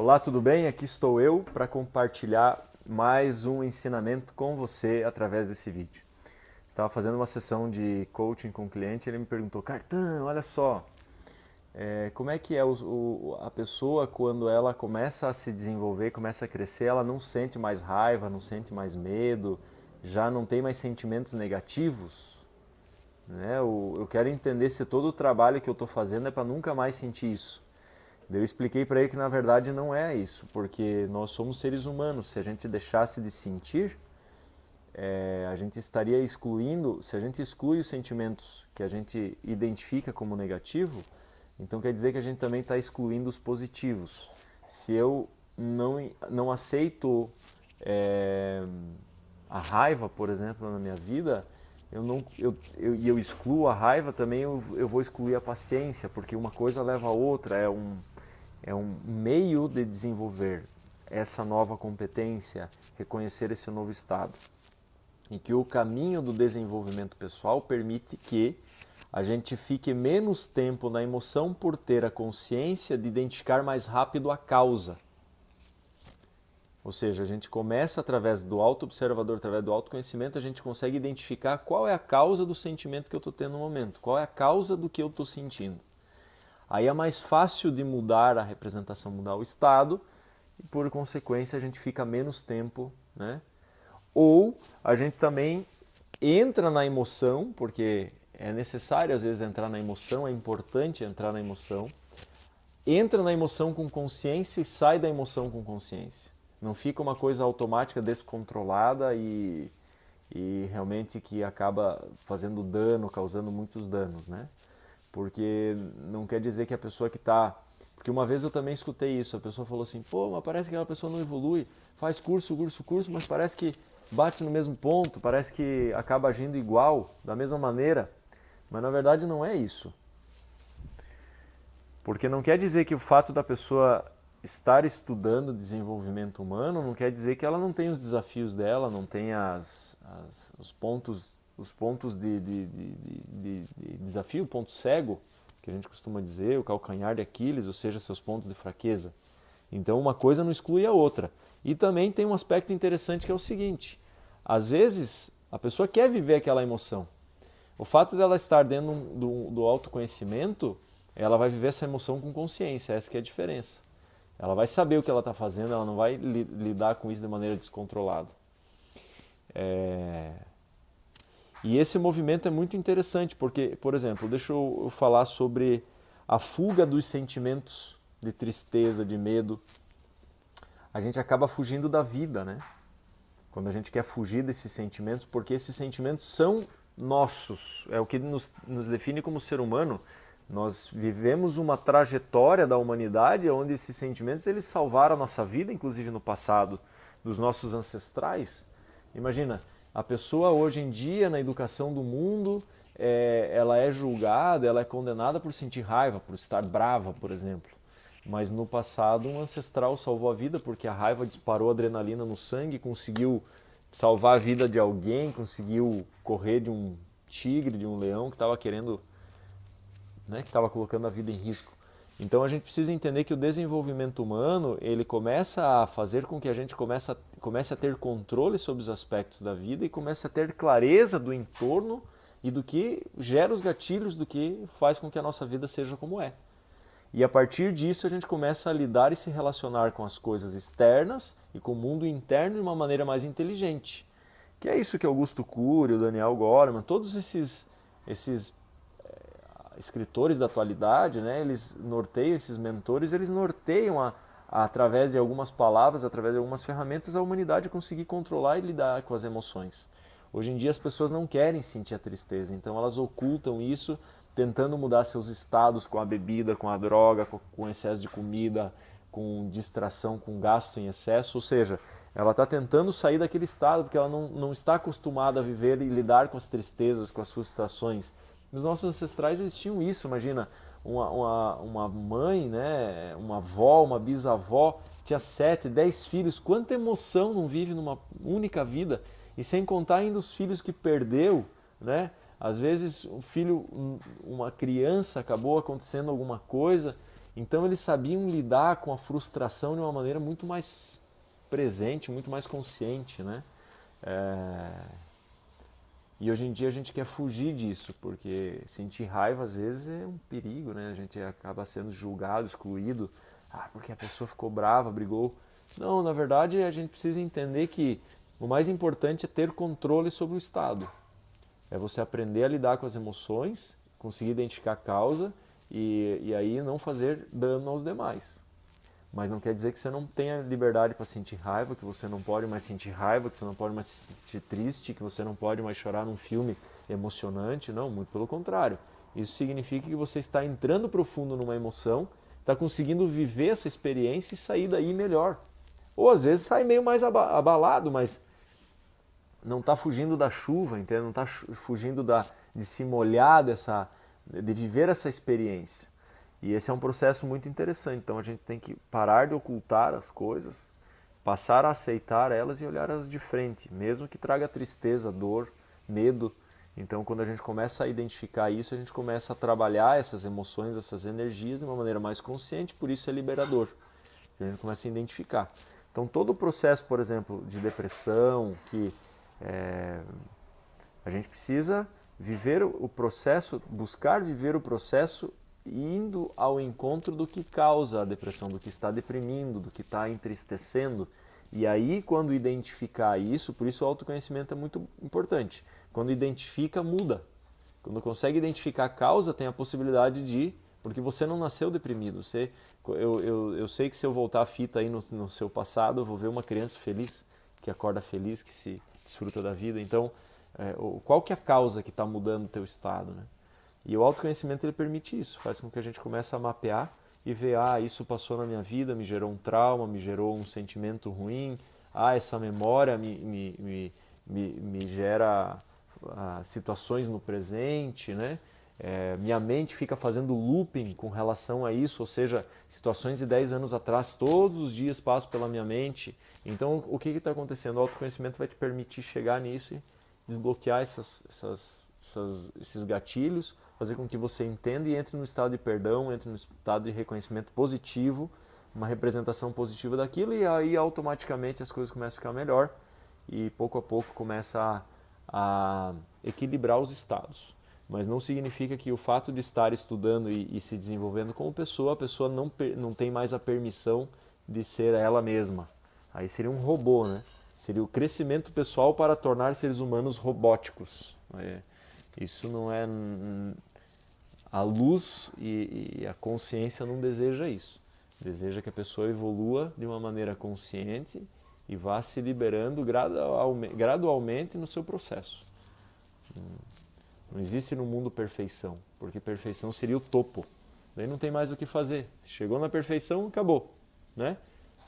Olá, tudo bem? Aqui estou eu para compartilhar mais um ensinamento com você através desse vídeo. Estava fazendo uma sessão de coaching com o cliente e ele me perguntou: Cartan, olha só, como é que é a pessoa quando ela começa a se desenvolver, começa a crescer, ela não sente mais raiva, não sente mais medo, já não tem mais sentimentos negativos? Né? Eu quero entender se todo o trabalho que eu estou fazendo é para nunca mais sentir isso. Eu expliquei para ele que na verdade não é isso, porque nós somos seres humanos. Se a gente deixasse de sentir, a gente estaria excluindo. Se a gente exclui os sentimentos que a gente identifica como negativo, então quer dizer que a gente também está excluindo os positivos. Se eu não aceito a raiva, por exemplo, na minha vida, eu excluo a raiva, também eu vou excluir a paciência, porque uma coisa leva a outra, é um meio de desenvolver essa nova competência, reconhecer esse novo estado. E que o caminho do desenvolvimento pessoal permite que a gente fique menos tempo na emoção por ter a consciência de identificar mais rápido a causa. Ou seja, a gente começa através do auto-observador, através do autoconhecimento, a gente consegue identificar qual é a causa do sentimento que eu estou tendo no momento, qual é a causa do que eu estou sentindo. Aí é mais fácil de mudar a representação, mudar o estado, e por consequência a gente fica menos tempo, né? Ou a gente também entra na emoção, porque é necessário às vezes entrar na emoção, é importante entrar na emoção, entra na emoção com consciência e sai da emoção com consciência. Não fica uma coisa automática, descontrolada e realmente que acaba fazendo dano, causando muitos danos, né? Porque não quer dizer que a pessoa que está... Porque uma vez eu também escutei isso, a pessoa falou assim, pô, mas parece que aquela pessoa não evolui, faz curso, mas parece que bate no mesmo ponto, parece que acaba agindo igual, da mesma maneira. Mas na verdade não é isso. Porque não quer dizer que o fato da pessoa estar estudando desenvolvimento humano não quer dizer que ela não tem os desafios dela, não tem os pontos de desafio, o ponto cego, que a gente costuma dizer, o calcanhar de Aquiles, ou seja, seus pontos de fraqueza. Então uma coisa não exclui a outra. E também tem um aspecto interessante que é o seguinte, às vezes a pessoa quer viver aquela emoção. O fato dela estar dentro do autoconhecimento, ela vai viver essa emoção com consciência, essa que é a diferença. Ela vai saber o que ela está fazendo, ela não vai lidar com isso de maneira descontrolada. E esse movimento é muito interessante, porque, por exemplo, deixa eu falar sobre a fuga dos sentimentos de tristeza, de medo. A gente acaba fugindo da vida, né? Quando a gente quer fugir desses sentimentos, porque esses sentimentos são nossos, é o que nos define como ser humano. Nós vivemos uma trajetória da humanidade onde esses sentimentos eles salvaram a nossa vida, inclusive no passado, dos nossos ancestrais. Imagina, a pessoa hoje em dia, na educação do mundo, ela é julgada, ela é condenada por sentir raiva, por estar brava, por exemplo. Mas no passado um ancestral salvou a vida porque a raiva disparou adrenalina no sangue, conseguiu salvar a vida de alguém, conseguiu correr de um tigre, de um leão que estava querendo, né, que estava colocando a vida em risco. Então a gente precisa entender que o desenvolvimento humano ele começa a fazer com que a gente comece a ter controle sobre os aspectos da vida e comece a ter clareza do entorno e do que gera os gatilhos, do que faz com que a nossa vida seja como é. E a partir disso a gente começa a lidar e se relacionar com as coisas externas e com o mundo interno de uma maneira mais inteligente. Que é isso que Augusto Cury, o Daniel Goleman, todos esses escritores da atualidade, né, eles norteiam, esses mentores, eles norteiam através de algumas palavras, através de algumas ferramentas, a humanidade conseguir controlar e lidar com as emoções. Hoje em dia as pessoas não querem sentir a tristeza, então elas ocultam isso, tentando mudar seus estados com a bebida, com a droga, com excesso de comida, com distração, com gasto em excesso, ou seja, ela está tentando sair daquele estado porque ela não está acostumada a viver e lidar com as tristezas, com as frustrações. Os nossos ancestrais eles tinham isso, imagina, uma mãe, né, uma avó, uma bisavó, tinha 7, 10 filhos, quanta emoção não vive numa única vida, e sem contar ainda os filhos que perdeu, né? Às vezes um filho, uma criança acabou acontecendo alguma coisa Então eles sabiam lidar com a frustração de uma maneira muito mais presente, muito mais consciente, né? E hoje em dia a gente quer fugir disso, porque sentir raiva às vezes é um perigo, né? A gente acaba sendo julgado, excluído, porque a pessoa ficou brava, brigou. Não, na verdade a gente precisa entender que o mais importante é ter controle sobre o estado. É você aprender a lidar com as emoções, conseguir identificar a causa e aí não fazer dano aos demais. Mas não quer dizer que você não tenha liberdade para sentir raiva, que você não pode mais sentir raiva, que você não pode mais se sentir triste, que você não pode mais chorar num filme emocionante. Não, muito pelo contrário. Isso significa que você está entrando profundo numa emoção, está conseguindo viver essa experiência e sair daí melhor. Ou às vezes sai meio mais abalado, mas não está fugindo da chuva, entende? Não está fugindo de se molhar, de viver essa experiência. E esse é um processo muito interessante. Então a gente tem que parar de ocultar as coisas, passar a aceitar elas e olhar elas de frente, mesmo que traga tristeza, dor, medo. Então quando a gente começa a identificar isso, a gente começa a trabalhar essas emoções, essas energias de uma maneira mais consciente, por isso é liberador. A gente começa a identificar. Então todo o processo, por exemplo, de depressão, que a gente precisa viver o processo, buscar viver o processo indo ao encontro do que causa a depressão, do que está deprimindo, do que está entristecendo. E aí, quando identificar isso, por isso o autoconhecimento é muito importante. Quando identifica, muda. Quando consegue identificar a causa, tem a possibilidade de... Porque você não nasceu deprimido. Eu sei que se eu voltar a fita aí no seu passado, eu vou ver uma criança feliz, que acorda feliz, que se desfruta da vida. Então, qual que é a causa que está mudando o teu estado, né? E o autoconhecimento ele permite isso, faz com que a gente comece a mapear e ver, isso passou na minha vida, me gerou um trauma, me gerou um sentimento ruim, essa memória me gera situações no presente, né? Minha mente fica fazendo looping com relação a isso, ou seja, situações de 10 anos atrás, todos os dias passam pela minha mente. Então, o que está acontecendo? O autoconhecimento vai te permitir chegar nisso e desbloquear esses gatilhos, fazer com que você entenda e entre no estado de perdão, entre no estado de reconhecimento positivo, uma representação positiva daquilo, e aí automaticamente as coisas começam a ficar melhor e pouco a pouco começa a equilibrar os estados. Mas não significa que o fato de estar estudando e se desenvolvendo como pessoa, a pessoa não tem mais a permissão de ser ela mesma. Aí seria um robô, né? Seria o crescimento pessoal para tornar seres humanos robóticos. Isso não é... A luz e a consciência não deseja isso. Deseja que a pessoa evolua de uma maneira consciente e vá se liberando gradualmente no seu processo. Não existe no mundo perfeição, porque perfeição seria o topo. Daí não tem mais o que fazer. Chegou na perfeição, acabou, né?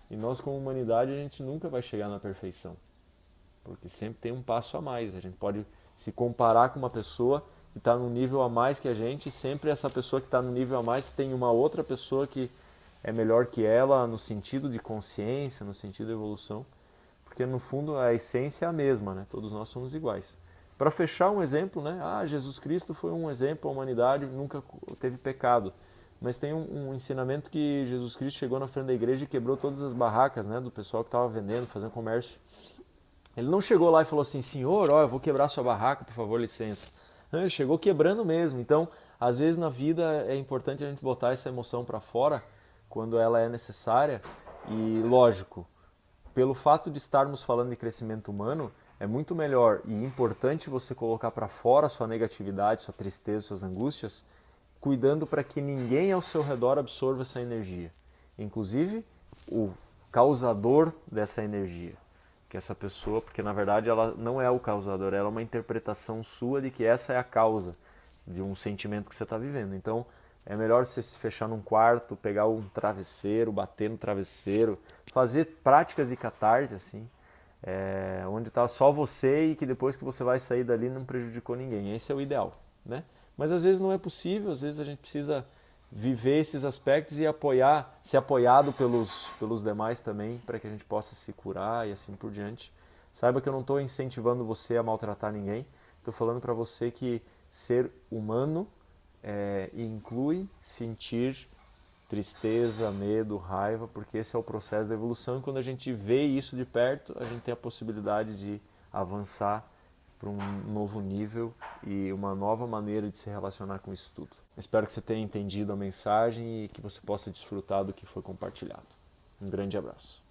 E nós, como humanidade, a gente nunca vai chegar na perfeição, porque sempre tem um passo a mais. A gente pode se comparar com uma pessoa que está no nível a mais que a gente, e sempre essa pessoa que está no nível a mais tem uma outra pessoa que é melhor que ela no sentido de consciência, no sentido de evolução, porque no fundo a essência é a mesma, né? Todos nós somos iguais. Para fechar um exemplo, né? Jesus Cristo foi um exemplo, a humanidade nunca teve pecado. Mas tem um ensinamento que Jesus Cristo chegou na frente da igreja e quebrou todas as barracas, né, do pessoal que estava vendendo, fazendo comércio. Ele não chegou lá e falou assim, Senhor, eu vou quebrar sua barraca, por favor, licença. Não, ele chegou quebrando mesmo. Então, às vezes na vida é importante a gente botar essa emoção para fora quando ela é necessária. E, lógico, pelo fato de estarmos falando de crescimento humano, é muito melhor e importante você colocar para fora sua negatividade, sua tristeza, suas angústias, cuidando para que ninguém ao seu redor absorva essa energia. Inclusive o causador dessa energia. Que essa pessoa, porque na verdade ela não é o causador, ela é uma interpretação sua de que essa é a causa de um sentimento que você está vivendo. Então é melhor você se fechar num quarto, pegar um travesseiro, bater no travesseiro, fazer práticas de catarse assim, onde está só você e que depois que você vai sair dali não prejudicou ninguém. Esse é o ideal, né? Mas às vezes não é possível, às vezes a gente precisa viver esses aspectos e ser apoiado pelos demais também, para que a gente possa se curar e assim por diante. Saiba que eu não estou incentivando você a maltratar ninguém, estou falando para você que ser humano inclui sentir tristeza, medo, raiva, porque esse é o processo da evolução e quando a gente vê isso de perto, a gente tem a possibilidade de avançar para um novo nível e uma nova maneira de se relacionar com isso tudo. Espero que você tenha entendido a mensagem e que você possa desfrutar do que foi compartilhado. Um grande abraço.